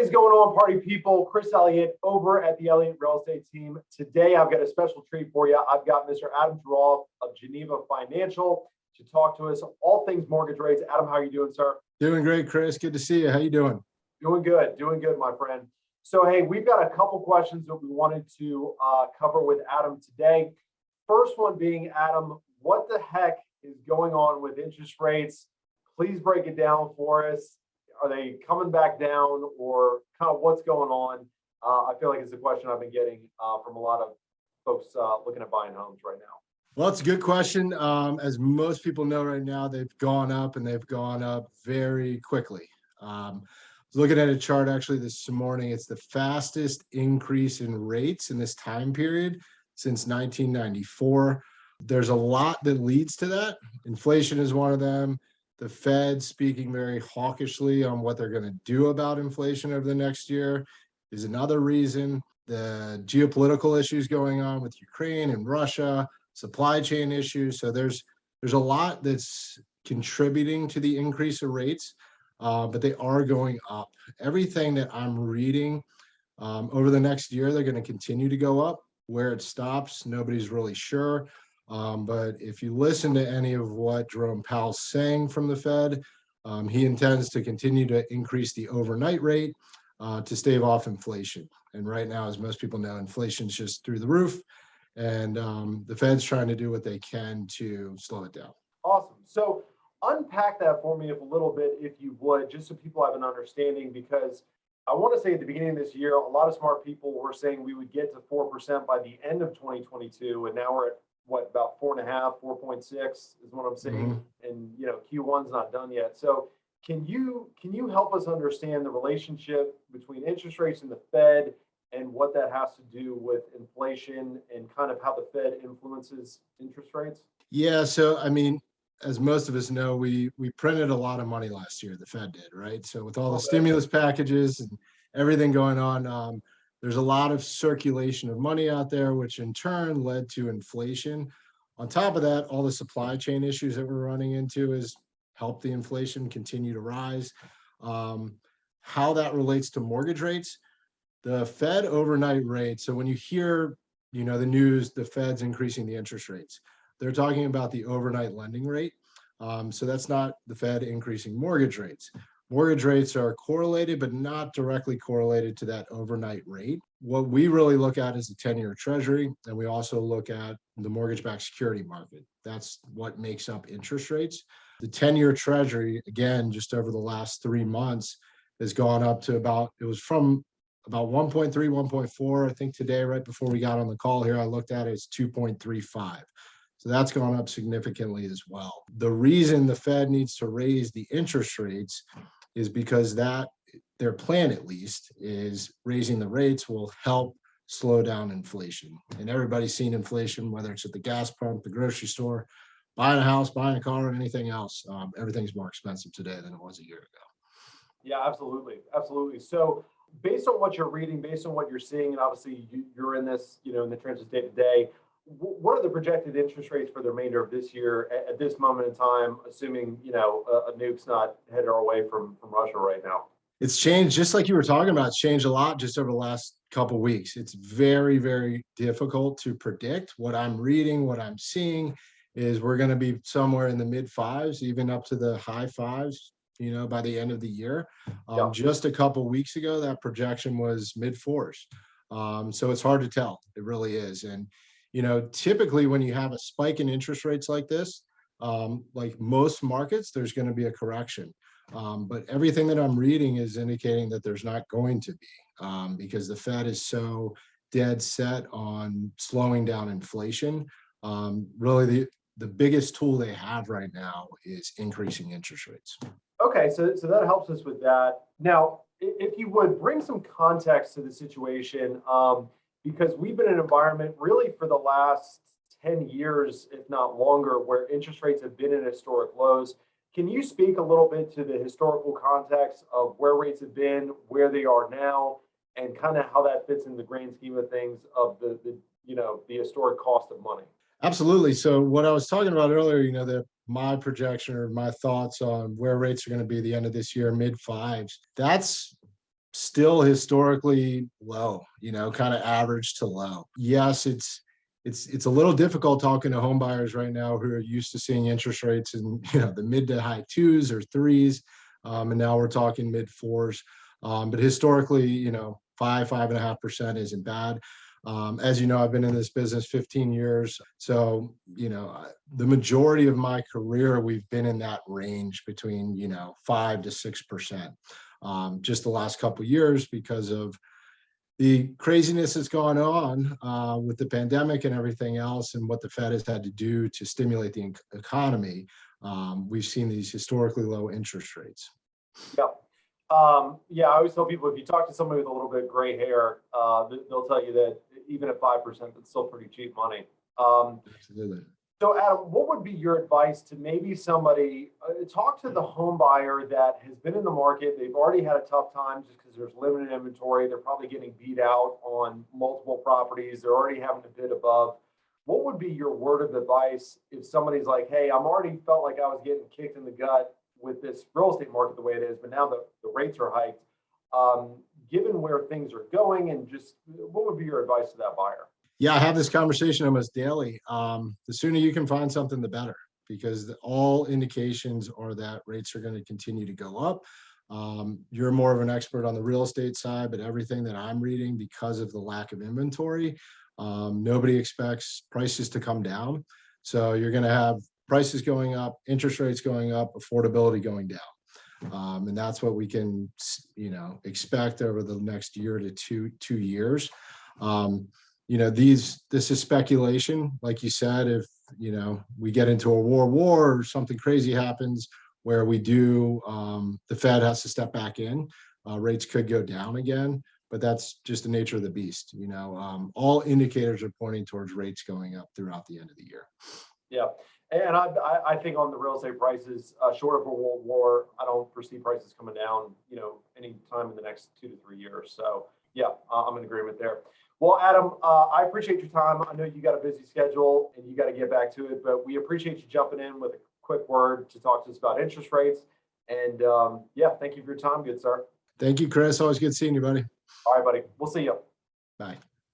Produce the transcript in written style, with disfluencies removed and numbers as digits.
is going on, party people? Chris Elliott over at the Elliott Real Estate Team. Today, I've got a special treat for you. I've got Mr. Adam Gjerulff of Geneva Financial to talk to us all things mortgage rates. Adam, how are you doing, sir? Doing great, Chris. Good to see you. How you doing? Doing good, my friend. So, hey, we've got a couple questions that we wanted to cover with Adam today. First one being, Adam, what the heck is going on with interest rates? Please break it down for us. Are they coming back down, or kind of what's going on? I feel like it's a question I've been getting from a lot of folks looking at buying homes right now. Well, it's a good question. As most people know right now, they've gone up, and they've gone up very quickly. Looking at a chart actually this morning, it's the fastest increase in rates in this time period since 1994. There's a lot that leads to that. Inflation is one of them. The Fed speaking very hawkishly on what they're going to do about inflation over the next year is another reason. The geopolitical issues going on with Ukraine and Russia, supply chain issues. So there's a lot that's contributing to the increase of rates, but they are going up. Everything that I'm reading over the next year, they're going to continue to go up. Where it stops, nobody's really sure. But if you listen to any of what Jerome Powell's saying from the Fed, he intends to continue to increase the overnight rate to stave off inflation. And right now, as most people know, inflation's just through the roof, and the Fed's trying to do what they can to slow it down. Awesome. So unpack that for me a little bit, if you would, just so people have an understanding, because I want to say at the beginning of this year, a lot of smart people were saying we would get to 4% by the end of 2022, and now we're at what, about 4.5, 4.6 is what I'm saying. And Q1's not done yet. So can you help us understand the relationship between interest rates and the Fed, and what that has to do with inflation, and kind of how the Fed influences interest rates? Yeah, so I mean, as most of us know, we printed a lot of money last year, the Fed did, right? So with all the stimulus packages and everything going on, there's a lot of circulation of money out there, which in turn led to inflation. On top of that, all the supply chain issues that we're running into has helped the inflation continue to rise. How that relates to mortgage rates, the Fed overnight rate. So when you hear, the news, the Fed's increasing the interest rates, they're talking about the overnight lending rate. So that's not the Fed increasing mortgage rates. Mortgage rates are correlated, but not directly correlated to that overnight rate. What we really look at is the 10-year Treasury, and we also look at the mortgage-backed security market. That's what makes up interest rates. The 10-year Treasury, again, just over the last 3 months, has gone up to it was from about 1.3, 1.4. I think today, right before we got on the call here, I looked at it, it's 2.35. So that's gone up significantly as well. The reason the Fed needs to raise the interest rates is because their plan, at least, is raising the rates will help slow down inflation. And everybody's seen inflation, whether it's at the gas pump, the grocery store, buying a house, buying a car, or anything else. Everything's more expensive today than it was a year ago. Yeah, absolutely. So based on what you're reading, based on what you're seeing, and obviously you're in this, in the trenches day to day, what are the projected interest rates for the remainder of this year at this moment in time, assuming, a nuke's not headed our way from Russia right now? It's changed, just like you were talking about. It's changed a lot just over the last couple of weeks. It's very, very difficult to predict. What I'm reading, what I'm seeing is we're going to be somewhere in the mid fives, even up to the high fives, by the end of the year. Just a couple of weeks ago, that projection was mid fours. So it's hard to tell. It really is. And typically when you have a spike in interest rates like this, like most markets, there's going to be a correction. But everything that I'm reading is indicating that there's not going to be, because the Fed is so dead set on slowing down inflation. Really, the biggest tool they have right now is increasing interest rates. Okay, so that helps us with that. Now, if you would bring some context to the situation, because we've been in an environment really for the last 10 years, if not longer, where interest rates have been in historic lows. Can you speak a little bit to the historical context of where rates have been, where they are now, and kind of how that fits in the grand scheme of things of the historic cost of money? Absolutely. So what I was talking about earlier, that my projection or my thoughts on where rates are going to be at the end of this year, mid fives, that's still historically low, kind of average to low. Yes, it's a little difficult talking to home buyers right now who are used to seeing interest rates in the mid to high twos or threes, and now we're talking mid fours. But historically, 5.5% isn't bad. As you know, I've been in this business 15 years. So, the majority of my career, we've been in that range between, 5 to 6%. Just the last couple of years because of the craziness that's gone on with the pandemic and everything else and what the Fed has had to do to stimulate the economy. We've seen these historically low interest rates. Yep. Yeah, I always tell people if you talk to somebody with a little bit of gray hair, they'll tell you that even at 5%, that's still pretty cheap money. Absolutely. So, Adam, what would be your advice to maybe somebody talk to the home buyer that has been in the market? They've already had a tough time just because there's limited inventory. They're probably getting beat out on multiple properties. They're already having to bid above. What would be your word of advice if somebody's like, hey, I'm already felt like I was getting kicked in the gut with this real estate market the way it is, but now the rates are hiked. Given where things are going, and just what would be your advice to that buyer? Yeah, I have this conversation almost daily. The sooner you can find something, the better, because all indications are that rates are going to continue to go up. You're more of an expert on the real estate side, but everything that I'm reading, because of the lack of inventory, nobody expects prices to come down. So you're going to have prices going up, interest rates going up, affordability going down. And that's what we can, expect over the next year to two years. This is speculation. Like you said, if, we get into a war or something crazy happens where the Fed has to step back in, rates could go down again, but that's just the nature of the beast. All indicators are pointing towards rates going up throughout the end of the year. Yeah. And I think on the real estate prices, short of a world war, I don't foresee prices coming down, anytime in the next 2 to 3 years. So yeah, I'm in agreement there. Well, Adam, I appreciate your time. I know you got a busy schedule and you got to get back to it, but we appreciate you jumping in with a quick word to talk to us about interest rates. And yeah, thank you for your time. Good, sir. Thank you, Chris. Always good seeing you, buddy. All right, buddy. We'll see you. Bye.